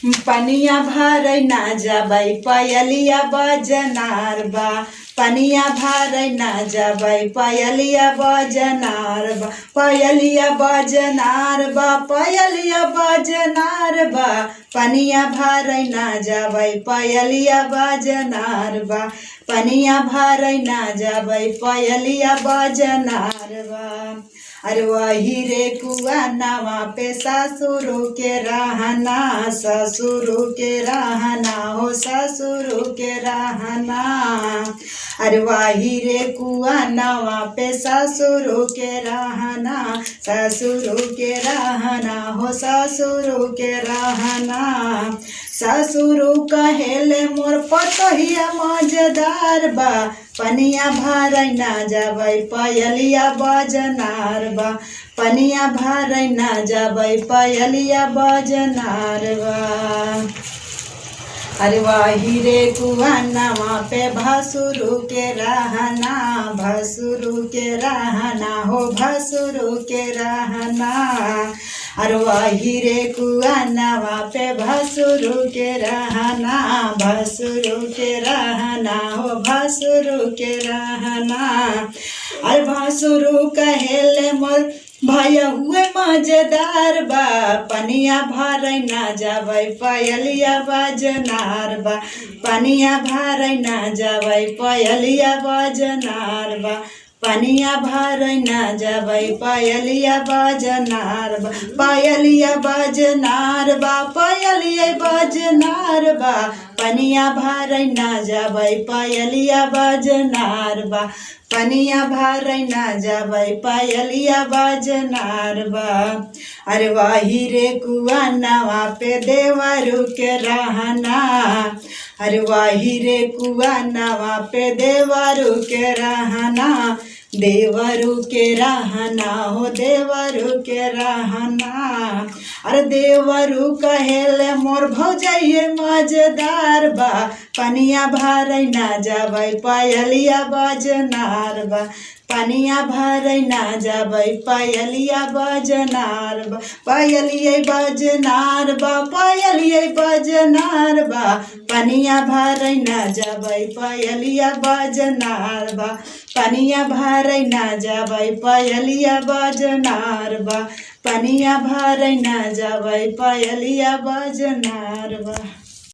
पनिया भरै ना जाबै पयलिया बजनार बा। पनिया भरै ना जाबै पयलिया बजनार बा। पयलिया बजनार बा पयलिया बजनार बा। पनिया भरै ना जाबै पयलिया बजनार बा। पनिया भरै ना जाबै पयलिया बजनार बा। अरे वही रे कुआ नवा पे ससुरु के रहना, ससुरु के रहना हो ससुरु के रहना। अरे वही रे कुआ नवा पे ससुरु के रहना, ससुरु के रहना हो ससुरु के रहना। ससुरु कहेले मोर पतोहिया मजेदार बा। पनिया भरै ना जाबै पयलिया बजनार बा। पनिया भरै ना जाबै पयलिया बजनार बा। अरे वही रे कुआ नवा पे भसुरु के रहना, भसुरु के रहना हो भसुरु के रहना। अरे वही रे कुआ नवा पे भसुरु के रहना, भसुरु के रहना हो भसुरु के रहना। अरे भसुरु कहेले मोर भैया हुए मजेदार बा। पनिया भरै ना जाबै पयलिया बजनार बा। पनिया भरै ना जाबै पयलिया बजनार बा। पनिया भरै ना जाबै पयलिया बजनार बा। पयलिया बजनार बा पयलिया बजनार बा। पनिया भरै ना जाबै पयलिया बजनार बा। पनिया भरै ना जाबै पयलिया बजनार बा। अरे वही रे कुआ नवा पे देवरु के रहना। अरे वही रे कुआ नवा पे देवरु के रहना, देवरु के रहना हो देवरु के रहना। अरे देवरु कहेले मोर भौजाइये मजेदार बा। पनिया भरै ना जाबै पयलिया बजनार बा। पनिया भरै ना जाबै पयलिया बजनार बा। पयलिया बजनार बा पयलिया बजनार बा। पनिया भरै ना जाबै पयलिया बजनार बा। पनिया भरै ना जाबै पयलिया बजनार बा। पनिया भरै ना जाबै पयलिया बजनार बा।